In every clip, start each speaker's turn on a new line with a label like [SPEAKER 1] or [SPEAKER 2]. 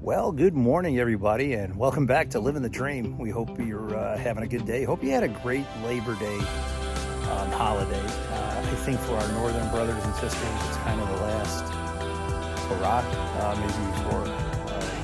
[SPEAKER 1] Well, good morning, everybody, and welcome back to Living the Dream. We hope you're having a good day. Hope you had a great Labor Day holiday. I think for our northern brothers and sisters, it's kind of the last hurrah, maybe before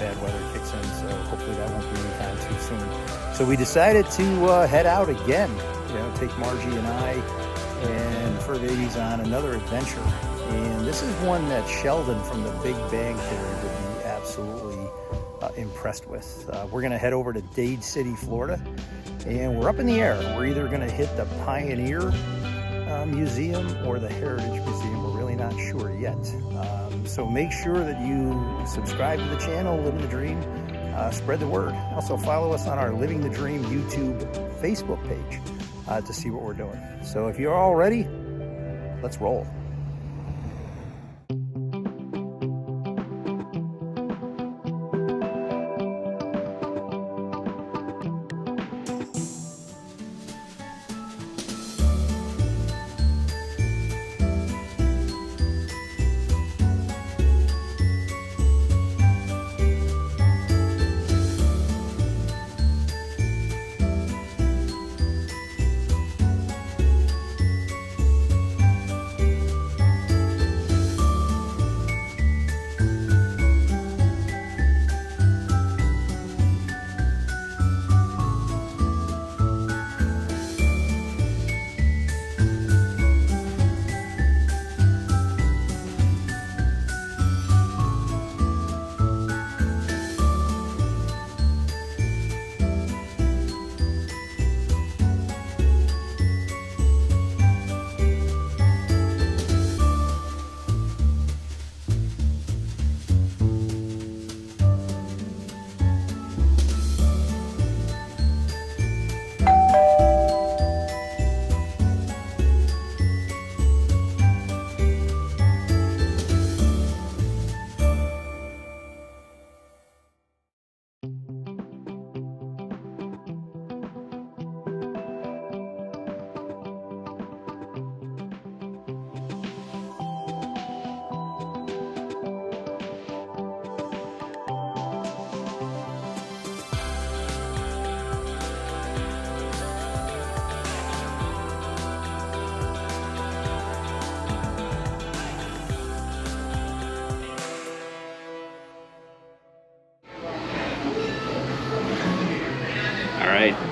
[SPEAKER 1] bad weather kicks in, so hopefully that won't be anytime too soon. So we decided to head out again, take Margie and I and fur babies on another adventure. And this is one that Sheldon from the Big Bang Theory would be absolutely impressed with. We're going to head over to Dade City, Florida, and we're up in the air. We're either going to hit the Pioneer Museum or the Heritage Museum. We're really not sure yet. So make sure that you subscribe to the channel, Living the Dream. Spread the word. Also follow us on our Living the Dream YouTube Facebook page to see what we're doing. So if you're all ready, let's roll.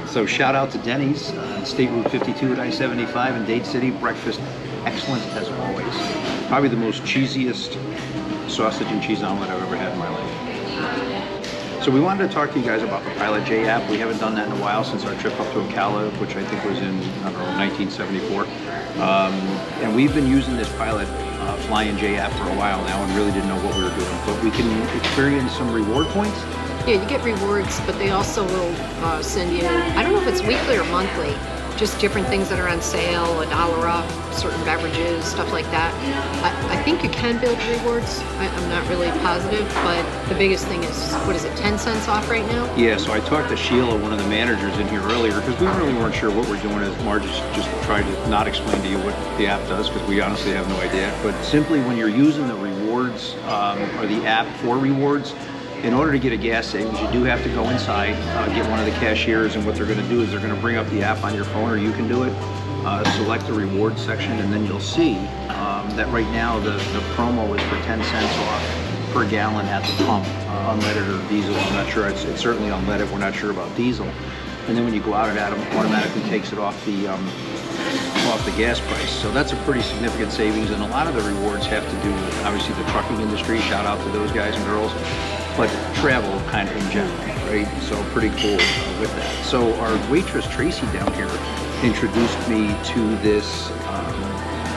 [SPEAKER 1] So shout out to Denny's on State Route 52 at I-75 in Dade City. Breakfast excellent as always. Probably the most cheesiest sausage and cheese omelet I've ever had in my life. So we wanted to talk to you guys about the Pilot J app. We haven't done that in a while since our trip up to Ocala, which I think was in, 1974. And we've been using this Pilot Flying J app for a while now and really didn't know what we were doing. But we can experience some reward points.
[SPEAKER 2] Yeah, you get rewards, but they also will send you, I don't know if it's weekly or monthly, just different things that are on sale, $1 off, certain beverages, stuff like that. I think you can build rewards. I'm not really positive, but the biggest thing is, what is it, 10 cents off right now?
[SPEAKER 1] Yeah, so I talked to Sheila, one of the managers in here earlier, because we really weren't sure what we're doing, as Marge just tried to not explain to you what the app does, because we honestly have no idea. But simply when you're using the rewards or the app for rewards, in order to get a gas savings, you do have to go inside, get one of the cashiers, and what they're going to do is they're going to bring up the app on your phone, or you can do it, select the rewards section, and then you'll see that right now the promo is for 10 cents off per gallon at the pump, unleaded or diesel. I'm not sure, it's certainly unleaded, we're not sure about diesel. And then when you go out, it automatically takes it off the gas price. So that's a pretty significant savings, and a lot of the rewards have to do with, obviously, the trucking industry. Shout out to those guys and girls. But travel kind of in general, right? So pretty cool with that. So our waitress Tracy down here introduced me to this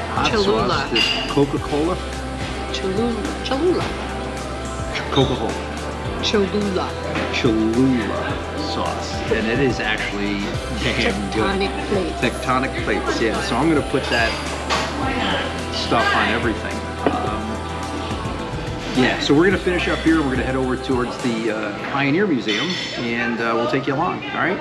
[SPEAKER 1] hot
[SPEAKER 2] Cholula.
[SPEAKER 1] sauce, this Coca-Cola.
[SPEAKER 2] Cholula.
[SPEAKER 1] Coca-Cola.
[SPEAKER 2] Cholula
[SPEAKER 1] sauce, and it is actually damn good.
[SPEAKER 2] Tectonic plates.
[SPEAKER 1] Tectonic plates, yeah. So I'm going to put that stuff on everything. Yeah, so we're going to finish up here. We're going to head over towards the Pioneer Museum, and we'll take you along, all right?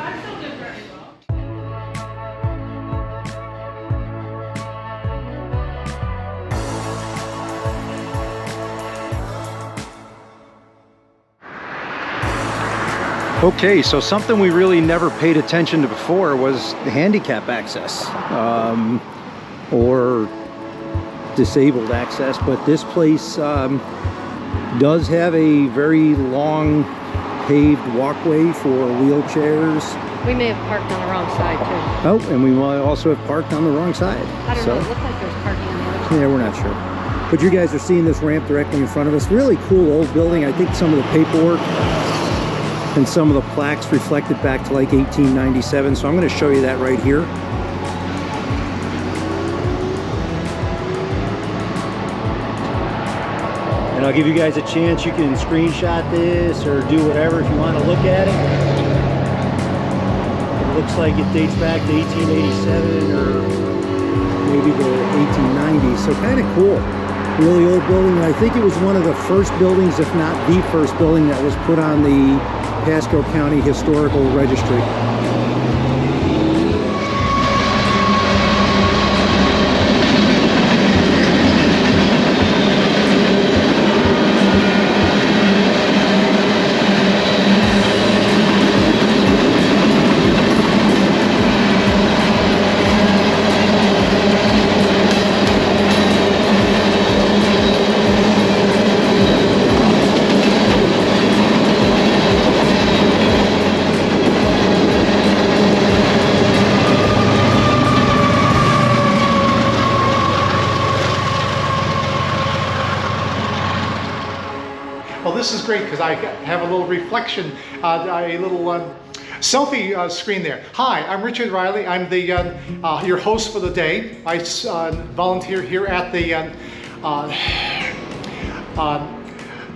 [SPEAKER 1] Okay, so something we really never paid attention to before was the handicap access, or disabled access, but this place does have a very long paved walkway for wheelchairs.
[SPEAKER 2] We may have parked on the wrong side too.
[SPEAKER 1] Oh, and we might also have parked on the wrong side.
[SPEAKER 2] I don't know, it looked like there was parking on the other side.
[SPEAKER 1] Yeah, we're not sure. But you guys are seeing this ramp directly in front of us. Really cool old building. I think some of the paperwork and some of the plaques reflected back to like 1897. So I'm going to show you that right here. And I'll give you guys a chance. You can screenshot this or do whatever if you want to look at it. It looks like it dates back to 1887 or maybe the 1890s. So kind of cool. Really old building. And I think it was one of the first buildings, if not the first building, that was put on the Pasco County Historical Registry.
[SPEAKER 3] Well, this is great because I have a little reflection, a little selfie screen there. Hi, I'm Richard Riley. I'm the your host for the day. I volunteer here at the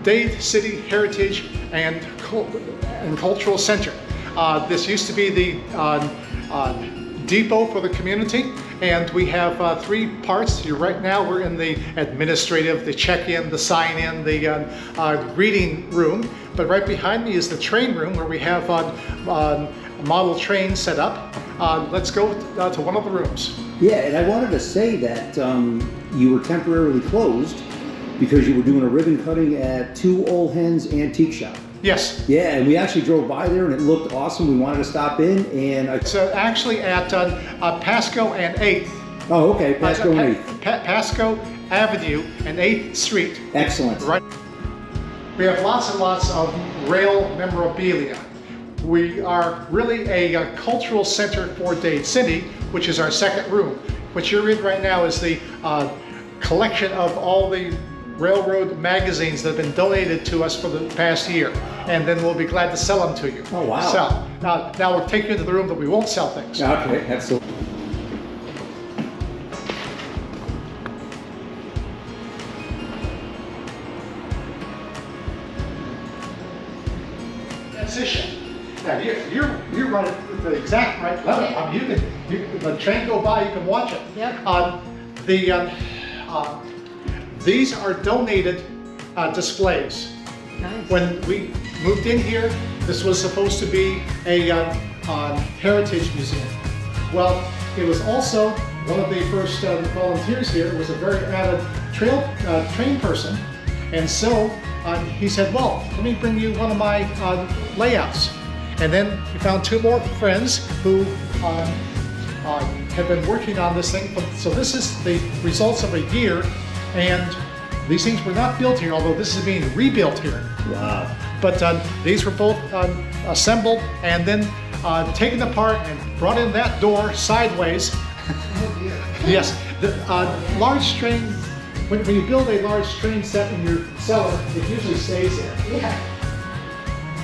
[SPEAKER 3] Dade City Heritage and Cultural Center. This used to be the depot for the community, and we have three parts. Right now we're in the administrative, the check-in, the sign-in, the reading room, but right behind me is the train room where we have model trains set up. Let's go to one of the rooms.
[SPEAKER 1] Yeah, and I wanted to say that you were temporarily closed because you were doing a ribbon cutting at Two Old Hens Antique Shop.
[SPEAKER 3] Yes.
[SPEAKER 1] Yeah, and we actually drove by there and it looked awesome. We wanted to stop in, and
[SPEAKER 3] It's actually at Pasco and 8th.
[SPEAKER 1] Oh, okay, Pasco and 8th.
[SPEAKER 3] Pasco Avenue and 8th Street.
[SPEAKER 1] Excellent.
[SPEAKER 3] Right. We have lots and lots of rail memorabilia. We are really a cultural center for Dade City, which is our second room. What you're in right now is the collection of all the railroad magazines that have been donated to us for the past year, and then we'll be glad to sell them to you.
[SPEAKER 1] Oh, wow.
[SPEAKER 3] So now we'll take you into the room that we won't sell things.
[SPEAKER 1] Okay, absolutely.
[SPEAKER 3] Transition. Now you're right at the exact right level.
[SPEAKER 2] Yeah.
[SPEAKER 3] I mean, you can the train go by, you can watch it.
[SPEAKER 2] Yep.
[SPEAKER 3] These are donated displays.
[SPEAKER 2] Nice.
[SPEAKER 3] When we moved in here, this was supposed to be a heritage museum. Well, it was also one of the first volunteers here was a very avid train person, and so he said, "Well, let me bring you one of my layouts." And then we found two more friends who have been working on this thing. So this is the results of a year. And these things were not built here, although this is being rebuilt here.
[SPEAKER 1] Wow.
[SPEAKER 3] But these were both assembled and then taken apart and brought in that door sideways. Yes, the large train, when you build a large train set in your cellar, it usually stays there.
[SPEAKER 2] Yeah.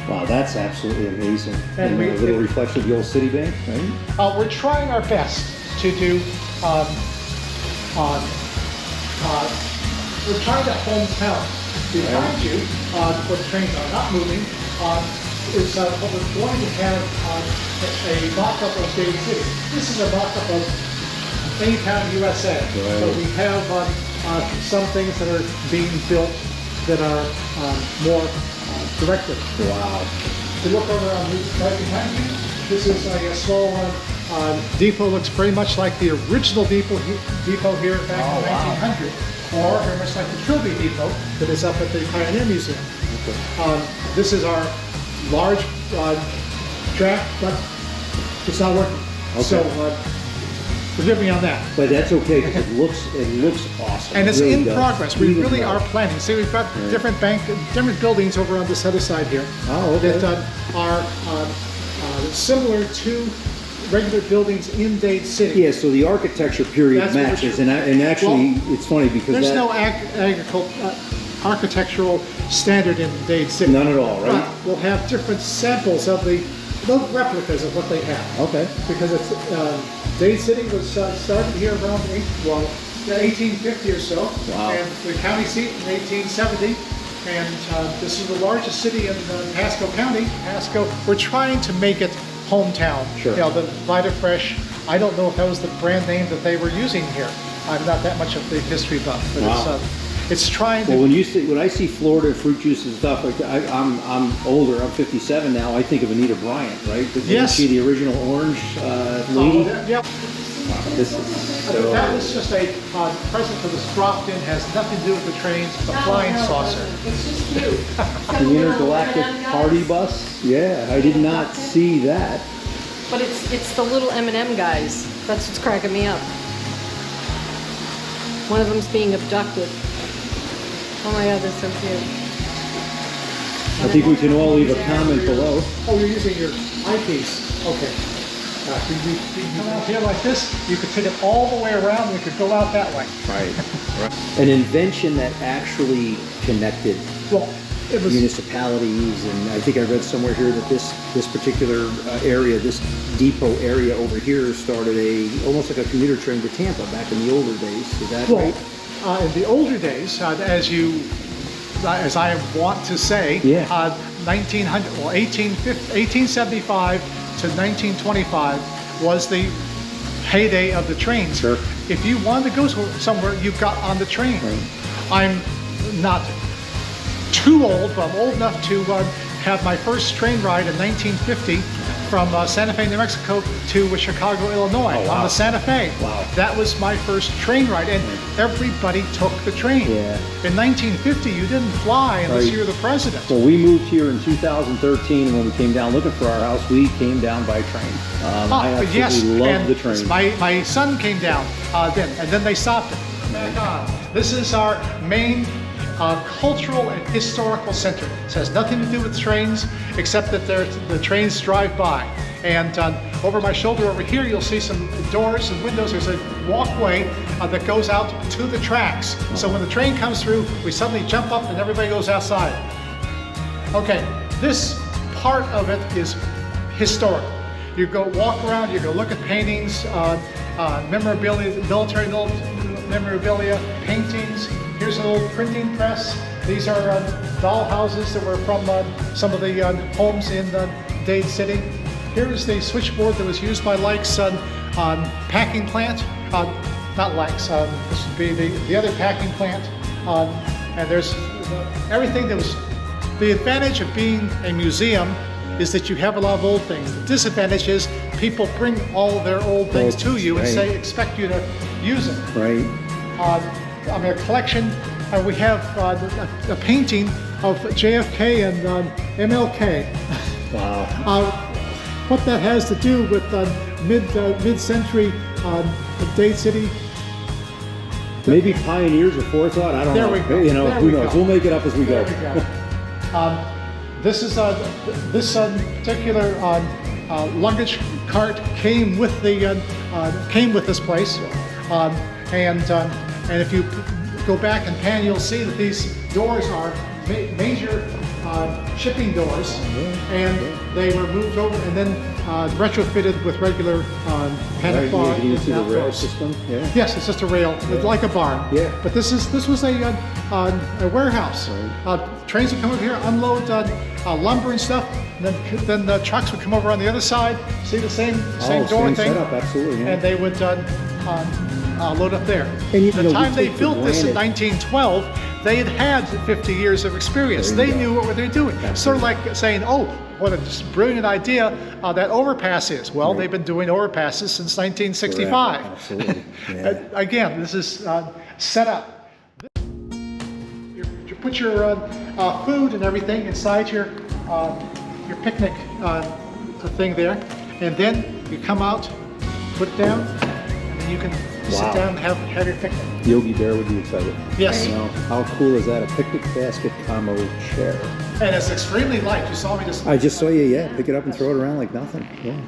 [SPEAKER 1] Wow, that's absolutely amazing.
[SPEAKER 3] And
[SPEAKER 1] And
[SPEAKER 3] we-
[SPEAKER 1] a little reflection of the old Citibank, right?
[SPEAKER 3] We're trying our best to do, we're trying to hometown. Behind you, where the trains are not moving, is what we're going to have a mock-up of Dade City. This is a mock-up of Anytown, USA.
[SPEAKER 1] Right.
[SPEAKER 3] But we have some things that are being built that are more directed.
[SPEAKER 1] Wow.
[SPEAKER 3] If you look over on right behind you, this is a small depot. Looks very much like the original depot here back in 1900, or very much like the Trilby Depot that is up at the Pioneer Museum.
[SPEAKER 1] Okay.
[SPEAKER 3] This is our large track, but it's not working.
[SPEAKER 4] Okay.
[SPEAKER 3] So forgive me on that.
[SPEAKER 4] But that's okay because it looks awesome.
[SPEAKER 3] And it's
[SPEAKER 4] It really
[SPEAKER 3] in
[SPEAKER 4] does.
[SPEAKER 3] progress. We
[SPEAKER 4] Even
[SPEAKER 3] really
[SPEAKER 4] though-
[SPEAKER 3] are planning. See, we've got different buildings over on this other side here
[SPEAKER 4] Oh, okay.
[SPEAKER 3] that are similar to regular buildings in Dade City.
[SPEAKER 4] Yeah, so the architecture period
[SPEAKER 3] That's what we're
[SPEAKER 4] matches,
[SPEAKER 3] tr-
[SPEAKER 4] and actually,
[SPEAKER 3] Well,
[SPEAKER 4] it's funny because
[SPEAKER 3] There's
[SPEAKER 4] that,
[SPEAKER 3] no architectural standard in Dade City.
[SPEAKER 4] none at all, right?
[SPEAKER 3] But we'll have different samples of the replicas of what they have.
[SPEAKER 4] Okay.
[SPEAKER 3] Because it's Dade City was started here around 1850 or so.
[SPEAKER 4] Wow.
[SPEAKER 3] And the county seat in 1870. And this is the largest city in Pasco County. Pasco, we're trying to make it hometown.
[SPEAKER 4] Sure.
[SPEAKER 3] You know, the Vita Fresh, I don't know if that was the brand name that they were using here. I'm not that much of the history buff, but
[SPEAKER 4] Wow.
[SPEAKER 3] it's trying to.
[SPEAKER 4] Well, when I see Florida fruit juice and stuff like that, I'm older. I'm 57 now. I think of Anita Bryant, right? Did you
[SPEAKER 3] Yes.
[SPEAKER 4] see the original orange lady?
[SPEAKER 3] Yep.
[SPEAKER 4] Wow, this is so.
[SPEAKER 3] That was just a present that was dropped in, has nothing to do with the trains, the flying saucer.
[SPEAKER 2] It's just you.
[SPEAKER 4] The intergalactic party bus? Yeah, I did not see that.
[SPEAKER 2] But it's the little M&M guys. That's what's cracking me up. One of them's being abducted. Oh my God, they're so cute.
[SPEAKER 4] I think we can all leave a comment below.
[SPEAKER 3] Oh, you're using your eyepiece. Okay. You come out here like this, you could take it all the way around and you could go out that way.
[SPEAKER 4] Right. An invention that actually connected
[SPEAKER 3] Well, it was,
[SPEAKER 4] municipalities, and I think I read somewhere here that this particular area, this depot area over here, started almost like a commuter train to Tampa back in the older days. Is that
[SPEAKER 3] well,
[SPEAKER 4] right?
[SPEAKER 3] in the older days, as I want to say,
[SPEAKER 4] Yeah.
[SPEAKER 3] 1875 to 1925 was the heyday of the trains.
[SPEAKER 4] Sure.
[SPEAKER 3] If you wanted to go somewhere, you got on the train.
[SPEAKER 4] Right.
[SPEAKER 3] I'm not too old, but I'm old enough to have my first train ride in 1950 from Santa Fe, New Mexico to Chicago, Illinois
[SPEAKER 4] Oh, wow.
[SPEAKER 3] on the Santa Fe.
[SPEAKER 4] Wow.
[SPEAKER 3] That was my first train ride, and everybody took the train.
[SPEAKER 4] Yeah.
[SPEAKER 3] In 1950, you didn't fly unless
[SPEAKER 4] Right.
[SPEAKER 3] you were the president.
[SPEAKER 4] Well, we moved here in 2013, and when we came down looking for our house, we came down by train. I absolutely
[SPEAKER 3] yes,
[SPEAKER 4] love
[SPEAKER 3] and
[SPEAKER 4] the train.
[SPEAKER 3] My son came down then, and then they stopped it. Back on. This is our main cultural and historical center. It has nothing to do with trains, except that the trains drive by. And over my shoulder over here, you'll see some doors and windows. There's a walkway that goes out to the tracks. So when the train comes through, we suddenly jump up and everybody goes outside. Okay, this part of it is historical. You go walk around, you go look at paintings, memorabilia, military memorabilia, paintings. Here's an old printing press. These are doll houses that were from some of the homes in Dade City. Here is the switchboard that was used by Like's packing plant. Not Like's, this would be the other packing plant. And there's everything that was. The advantage of being a museum is that you have a lot of old things. The disadvantage is people bring all their old things to you and
[SPEAKER 4] Right.
[SPEAKER 3] expect you to use it.
[SPEAKER 4] Right.
[SPEAKER 3] I mean, a collection, we have a painting of JFK and MLK.
[SPEAKER 4] Wow.
[SPEAKER 3] What that has to do with mid-century Dade City.
[SPEAKER 4] Maybe pioneers or forethought. I don't
[SPEAKER 3] There
[SPEAKER 4] know.
[SPEAKER 3] we go.
[SPEAKER 4] You know,
[SPEAKER 3] There
[SPEAKER 4] who
[SPEAKER 3] we
[SPEAKER 4] knows?
[SPEAKER 3] go.
[SPEAKER 4] We'll make it up as we
[SPEAKER 3] There
[SPEAKER 4] go.
[SPEAKER 3] we go. This is this particular luggage cart came with this place, and if you go back and pan, you'll see that these doors are major shipping doors, and they were moved over and then retrofitted with regular panic
[SPEAKER 4] Right,
[SPEAKER 3] bar.
[SPEAKER 4] you can even see the rail
[SPEAKER 3] outdoors.
[SPEAKER 4] system. Yeah.
[SPEAKER 3] Yes, it's just a rail, like a barn.
[SPEAKER 4] Yeah.
[SPEAKER 3] But this was a warehouse. Trains would come over here, unload lumber and stuff, and then the trucks would come over on the other side. See the same door
[SPEAKER 4] same
[SPEAKER 3] thing,
[SPEAKER 4] setup, absolutely. Yeah.
[SPEAKER 3] and they would load up there.
[SPEAKER 4] And you
[SPEAKER 3] the
[SPEAKER 4] know,
[SPEAKER 3] time
[SPEAKER 4] we
[SPEAKER 3] they
[SPEAKER 4] take for
[SPEAKER 3] built this in
[SPEAKER 4] granted-
[SPEAKER 3] 1912, they had 50 years of experience.
[SPEAKER 4] There you
[SPEAKER 3] They
[SPEAKER 4] go.
[SPEAKER 3] knew what they were doing. Sort of like saying, "Oh, what a brilliant idea that overpass is." Well, they've been doing overpasses since 1965.
[SPEAKER 4] Correct. Absolutely. Yeah.
[SPEAKER 3] Again, this is set up. You put your food and everything inside your your picnic thing there, and then you come out, put it down, and then you can sit
[SPEAKER 4] Wow.
[SPEAKER 3] down and have your picnic.
[SPEAKER 4] Yogi Bear would be excited.
[SPEAKER 3] Yes.
[SPEAKER 4] You know, how cool is that? A picnic basket combo chair.
[SPEAKER 3] And it's extremely light. You saw me just.
[SPEAKER 4] I just saw you, yeah, pick it up and throw it around like nothing. Yeah.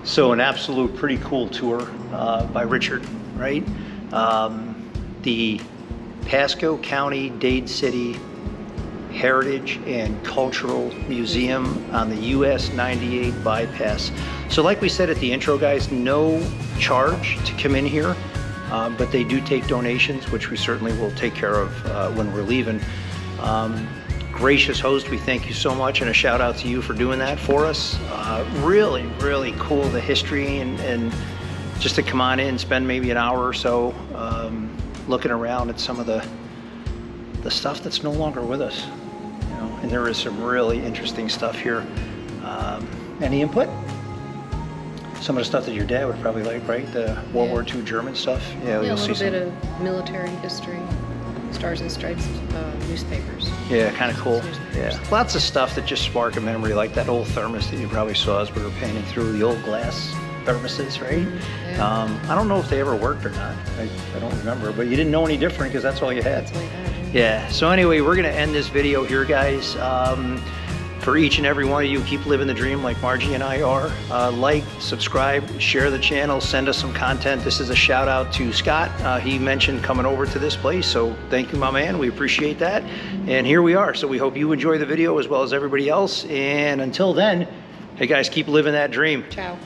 [SPEAKER 1] So an absolute pretty cool tour by Richard, right? The Pasco County Dade City Heritage and Cultural Museum on the US 98 bypass. So like we said at the intro, guys, no charge to come in here, but they do take donations, which we certainly will take care of when we're leaving. Gracious host, we thank you so much, and a shout out to you for doing that for us. Really, really cool, the history, and just to come on in, spend maybe an hour or so looking around at some of the stuff that's no longer with us. You know, and there is some really interesting stuff here. Any input? Some of the stuff that your dad would probably like, right? The World War II German stuff.
[SPEAKER 2] Yeah, a little bit of military history, Stars and Stripes newspapers.
[SPEAKER 1] Yeah, kind of cool. Yeah, lots of stuff that just spark a memory, like that old thermos that you probably saw as we were painting through the old glass thermoses, right?
[SPEAKER 2] Yeah.
[SPEAKER 1] I don't know if they ever worked or not. I don't remember, but you didn't know any different because that's all you had.
[SPEAKER 2] That's what I had.
[SPEAKER 1] Yeah, so anyway, we're gonna end this video here, guys. For each and every one of you, keep living the dream like Margie and I are. Like, subscribe, share the channel, send us some content. This is a shout out to Scott. He mentioned coming over to this place, so thank you, my man. We appreciate that. And here we are. So we hope you enjoy the video as well as everybody else. And until then, hey guys, keep living that dream.
[SPEAKER 2] Ciao.